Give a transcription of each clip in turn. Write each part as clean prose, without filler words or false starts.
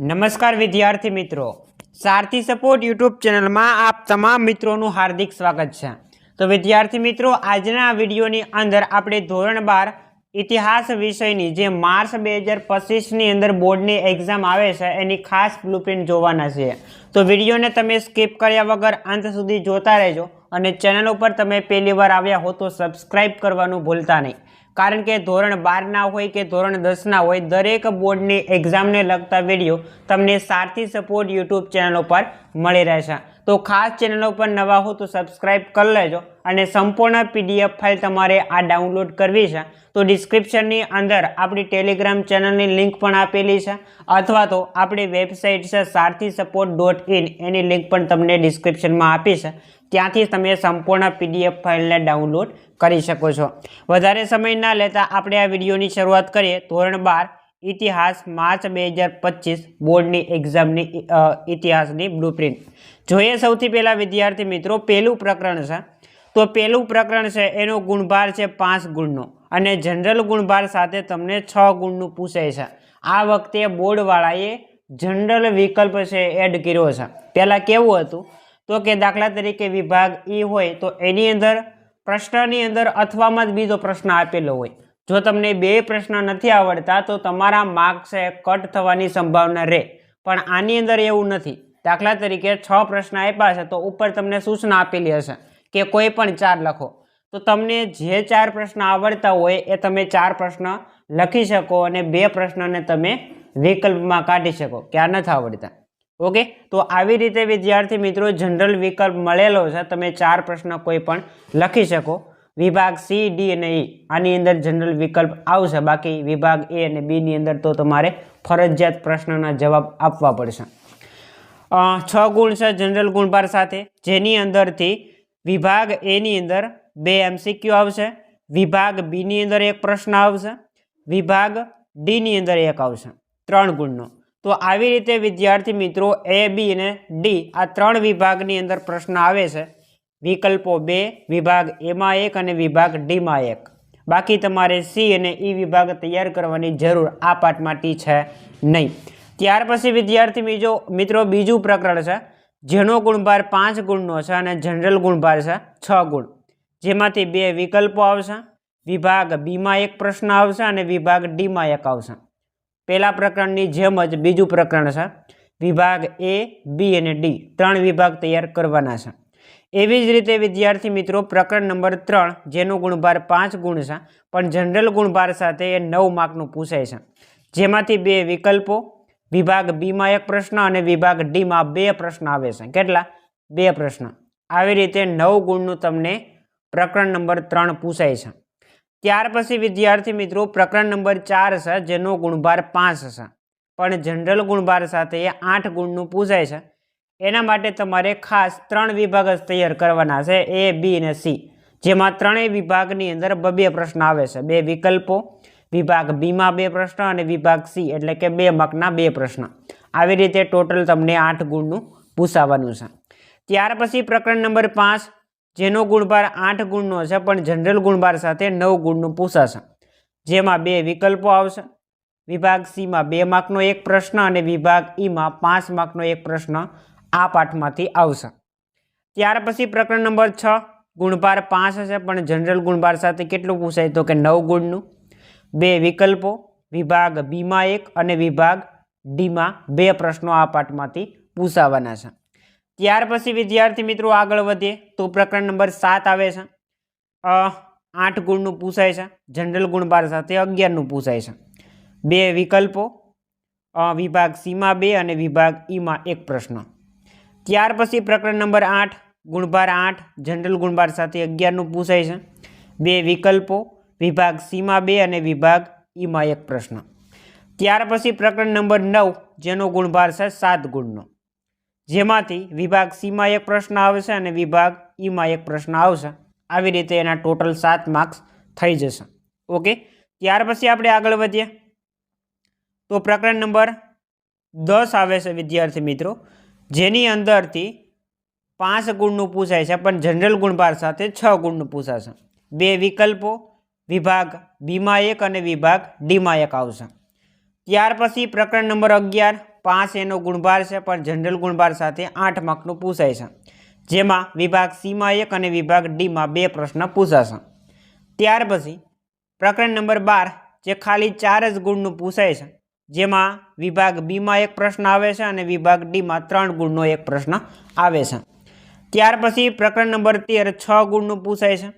नमस्कार विद्यार्थी मित्रों, सारथी सपोर्ट यूट्यूब चैनल में आप तमाम मित्रों हार्दिक स्वागत है। तो विद्यार्थी मित्रों, आजना विडियोनी अंदर आपणे धोरण 12 इतिहास विषयनी जे मार्च 2025 ની અંદર બોર્ડની એક્ઝામ આવે છે એની ખાસ બ્લુપ્રિન્ટ જોવાના છે। તો વિડીયોને તમે સ્કીપ કર્યા વગર અંત સુધી જોતા રહેજો અને ચેનલ ઉપર તમે પહેલી વાર આવ્યા હો તો સબસ્ક્રાઇબ કરવાનું ભૂલતા નહીં, कारण के धोरण 12 ना होय के धोरण 10 ना होय दरेक बोर्ड ने एक्जाम ने लगता वीडियो तमने सारथी सपोर्ट यूट्यूब चैनल पर मळी रहेशे। तो खास चैनल पर नवा हो तो सब्सक्राइब कर लेजो अने संपूर्ण पीडीएफ फाइल तमारे आ डाउनलॉड करवी छे तो डिस्क्रिप्शन नी अंदर आपणी टेलिग्राम चैनल नी लिंक पण आपेली छे अथवा तो आपणी वेबसाइट छे sarthiSupport.in एनी लिंक पण तमने डिस्क्रिप्शन में आपी छे, त्यांथी तमे संपूर्ण पीडीएफ फाइल ने डाउनलॉड करी शको छो। वधारे समय ना लेता आपणे आ विडियोनी शरूआत करीए। धोरण 12 इतिहास मार्च 2025 बोर्डनी एक्जामनी इतिहासनी ब्लूप्रिंट जोईए। सौथी पहेला विद्यार्थी मित्रों, पहेलुं प्रकरण छे तो पहेलुं प्रकरण छे एनो गुणभार छे 5 गुणनो अने जनरल गुणभार साथे तमने 6 गुणनुं पूछाय छे। आ वखते बोर्डवाळाए जनरल विकल्प छे एड कर्यो छे। पहेला केवुं हतुं तो के दाखला तरीके विभाग ई होय तो एनी अंदर प्रश्ननी अंदर अथवा बीजो प्रश्न आपेलो होय, जो तमने बे प्रश्न नहीं आवड़ता तो तमारा मार्क्स कट थवानी संभावना रहे, पण आनी अंदर एवुं नथी। दाखला तरीके 6 प्रश्न आप्या छे तो उपर तमने सूचना आपेली हशे के कोई पण 4 लखो, तो तमने जे 4 प्रश्न आवड़ता होय ए तमे 4 प्रश्न लखी शको अने 2 प्रश्न ने तमे विकल्प में काढी शको के आ नथी आवड़ता। ओके, तो आवी रीते विद्यार्थी मित्रों जनरल विकल्प मळेलो छे, तमे 4 प्रश्न कोई पण लखी शको। विभाग सी डी अने ई आनी अंदर जनरल विकल्प आवशे, बाकी विभाग ए अने बी नी अंदर तो तमारे फरजियात प्रश्नना जवाब आपवा पड़शे। 6 गुण छे जनरल गुणभार साथे, जेनी अंदरथी विभाग ए नी अंदर 2 एमसीक्यू आवशे, विभाग बी नी अंदर 1 प्रश्न आवशे, विभाग डी नी अंदर 1 आवशे, 3 गुणनो। तो आवी रीते विद्यार्थी मित्रों ए बी ने डी आ 3 विभागनी अंदर प्रश्न आवे छे। विकल्पो 2, विभाग ए में 1 अने विभाग डी में 1। बाकी तमारे सी अने ई विभाग तैयार करवानी जरूर आ पाठमांथी छे नहीं। त्यार पछी विद्यार्थी मित्रों बीजू प्रकरण छे जेनो गुणभार 5 गुणनो छे अने जनरल गुणभार छे 6 गुण, जेमांथी 2 विकल्पो आवशे। विभाग बी में 1 प्रश्न आवशे अने विभाग डी में 1 आवशे। पहला प्रकरणनी जेम ज बीजू प्रकरण है, विभाग ए बी अने डी 3 विभाग तैयार करवाना छे। एवी ज रीते विद्यार्थी मित्रों प्रकरण नंबर 3 जेनो गुणभार 5 गुण है पण जनरल गुणभार साथे 9 मार्कनुं पूछाय छे, जेमांथी 2 विकल्पो, विभाग बी में 1 प्रश्न अने विभाग डी में 2 प्रश्न आवे छे। केटला? 2 प्रश्न। आवी रीते 9 गुणनुं तमने प्रकरण नंबर 3 पूछाय छे। त्यार पछी विद्यार्थी मित्रों प्रकरण नंबर 4 है जेनो गुणभार 5 है पण जनरल गुणभार साथे 8 गुणनुं पूछाय छे। एना माटे तमारे खास 3 विभाग तैयार करवाना छे, ए बी अने सी, जेमां 3 विभागनी अंदर 2 प्रश्न आवे छे। 2 विकल्पो, विभाग बी में 2 प्रश्न अने विभाग सी एटले के 2 मार्कना 2 प्रश्न। आवी रीते टोटल तमने 8 गुणनुं पूछावानुं छे। त्यार पछी प्रकरण नंबर 5 जेनो गुणभार 8 गुणनो छे पण जनरल गुणभार साथे 9 गुणनुं पूछाशे, जेमां 2 विकल्पो आवशे। विभाग सी में 2 मार्कनो 1 प्रश्न अने विभाग ई में 5 मार्कनो 1 प्रश्न आ पाठमांथी आवशे। त्यार पछी प्रकरण नंबर 6 गुणभार 5 है पण जनरल गुणभार साथे केटलुं पूछाय तो के 9 गुणनुं। 2 विकल्पो, विभाग बी में 1 अने विभाग डी में 2 प्रश्नों आ पाठमांथी पूछावाना छे। त्यार पछी विद्यार्थी मित्रों आगळ वधीए तो प्रकरण नंबर 7 आवे छे। 8 गुणनुं पूछाय छे, जनरल गुणभार साथे 11 नुं पूछाय छे। 2 विकल्पो, विभाग सी में 2 अने विभाग ई में 1 प्रश्न। त्यार पछी प्रकरण नंबर 8 गुणभार 8 जनरल गुणभार साथे 11 नुं पूछाय छे। 2 विकल्पो, विभाग सी में 2 अने विभाग ई में 1 प्रश्न। त्यार पछी प्रकरण नंबर 9 जेनो गुणभार छे 7 गुणनो, जेमांथी विभाग सी में 1 प्रश्न आवशे अने विभाग ई में 1 प्रश्न आवशे। आवी रीते एना टोटल 7 मार्क्स थई जशे। ओके, त्यार पछी आपणे आगळ वधीए तो प्रकरण नंबर 10 आवे छे विद्यार्थी मित्रों, जेनी अंदरथी 5 गुणनुं पूछाय छे पण जनरल गुणभार साथे 6 गुणनुं पूछाशे। 2 विकल्पो, विभाग बी में 1 अने विभाग डी में 1 आवशे। त्यार पछी प्रकरण नंबर 11 5 એનો ગુણભાર છે, પણ જનરલ ગુણભાર સાથે 8 માર્કનું પૂછાય છે, જેમાં વિભાગ સીમાં 1 અને વિભાગ ડીમાં 2 પ્રશ્ન પૂછાશે. ત્યાર પછી પ્રકરણ નંબર 12 જે ખાલી 4 જ ગુણનું પૂછાય છે, જેમાં વિભાગ બીમાં 1 પ્રશ્ન આવે છે અને વિભાગ ડીમાં 3 ગુણનો 1 પ્રશ્ન આવે છે. ત્યાર પછી પ્રકરણ નંબર 13 6 ગુણનું પૂછાય છે,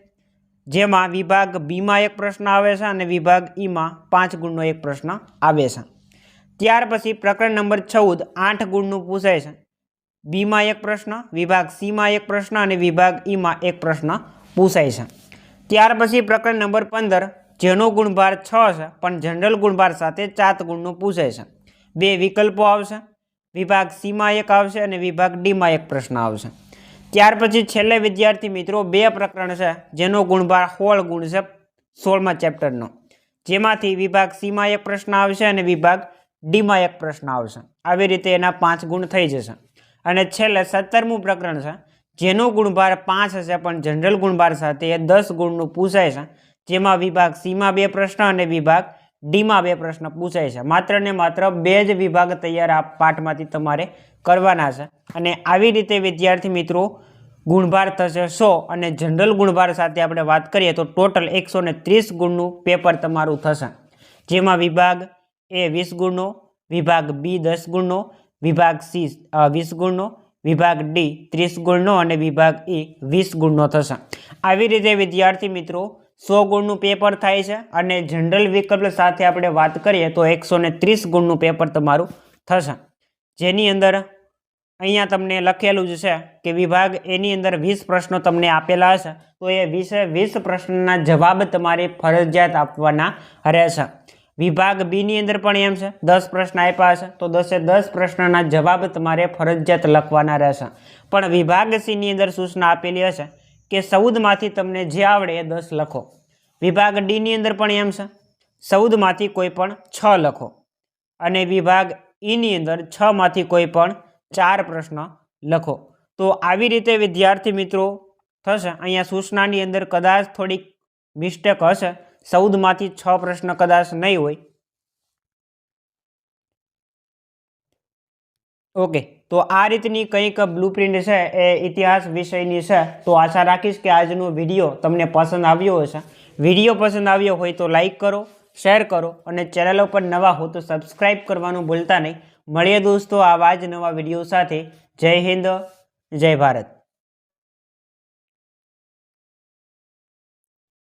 જેમાં વિભાગ બીમાં 1 પ્રશ્ન આવે છે અને વિભાગ ઈમાં 5 ગુણનો 1 પ્રશ્ન આવે છે. ત્યાર પછી પ્રકરણ નંબર 14 8 ગુણનું પૂછાય છે, બીમાં 1 પ્રશ્ન, વિભાગ સીમાં 1 પ્રશ્ન અને વિભાગ ઈમાં 1 પ્રશ્ન પૂછાય છે. ત્યાર પછી પ્રકરણ નંબર 15 જેનો ગુણભાર 6 છે, પણ જનરલ ગુણભાર સાથે 4 ગુણનું પૂછાય છે. 2 વિકલ્પો આવશે, વિભાગ સીમાં 1 આવશે અને વિભાગ ડીમાં 1 પ્રશ્ન આવશે. ત્યાર પછી છેલ્લે વિદ્યાર્થી મિત્રો 2 પ્રકરણ છે, જેનો ગુણભાર 16 ગુણ છે 16મા ચેપ્ટરનો, જેમાંથી વિભાગ સીમાં 1 પ્રશ્ન આવશે અને વિભાગ ડીમાં 1 પ્રશ્ન આવશે. આવી રીતે એના 5 ગુણ થઈ જશે. અને છેલ્લે 17મું પ્રકરણ છે, જેનો ગુણભાર 5 હશે, પણ જનરલ ગુણભાર સાથે 10 ગુણનું પૂછાય છે, જેમાં વિભાગ સીમાં 2 પ્રશ્ન અને વિભાગ ડીમાં 2 પ્રશ્ન પૂછાય છે. માત્ર ને માત્ર 2 જ વિભાગ તૈયાર આ પાઠમાંથી તમારે કરવાના છે. અને આવી રીતે વિદ્યાર્થી મિત્રો ગુણભાર થશે 100 અને જનરલ ગુણભાર સાથે આપણે વાત કરીએ તો ટોટલ 130 ગુણનું પેપર તમારું થશે, જેમાં વિભાગ એ 20 ગુણનો, વિભાગ બી 10 ગુણનો, વિભાગ સી 20 ગુણનો, વિભાગ ડી 30 ગુણનો અને વિભાગ ઈ 20 ગુણનો થશે. આવી રીતે વિદ્યાર્થી મિત્રો 100 ગુણનું પેપર થાય છે અને જનરલ વિકલ્પ સાથે આપણે વાત કરીએ તો 130 ગુણનું પેપર તમારું થશે, જેની અંદર અહીંયા તમને લખેલું જ છે કે વિભાગ એની અંદર 20 પ્રશ્નો તમને આપેલા હશે, તો એ 20 પ્રશ્નના જવાબ તમારે ફરજિયાત આપવાના રહેશે. વિભાગ બીની અંદર પણ એમ છે, 10 પ્રશ્ન આપ્યા હશે તો 10 પ્રશ્નના જવાબ તમારે ફરજિયાત લખવાના રહેશે. પણ વિભાગ સીની અંદર સૂચના આપેલી હશે કે 14માંથી તમને જે આવડે એ 10 લખો. વિભાગ ડીની અંદર પણ એમ છે, 14માંથી કોઈ પણ 6 લખો. અને વિભાગ ઈની અંદર 6માંથી કોઈ પણ 4 પ્રશ્ન લખો. તો આવી રીતે વિદ્યાર્થી મિત્રો થશે. અહીંયા સૂચનાની અંદર કદાચ થોડીક મિસ્ટેક હશે, 14માંથી 6 પ્રશ્ન કદાચ નહીં હોય. ઓકે, તો આ રીતની કંઈક બ્લુપ્રિન્ટ છે એ ઇતિહાસ વિષયની છે. તો આશા રાખીશ કે આજનો વિડીયો તમને પસંદ આવ્યો હશે. વિડીયો પસંદ આવ્યો હોય તો લાઈક કરો, શેર કરો અને ચેનલ ઉપર નવા હો તો સબસ્ક્રાઈબ કરવાનું ભૂલતા નહીં. મળીએ દોસ્તો આવા જ નવા વિડીયો સાથે. જય હિન્દ, જય ભારત.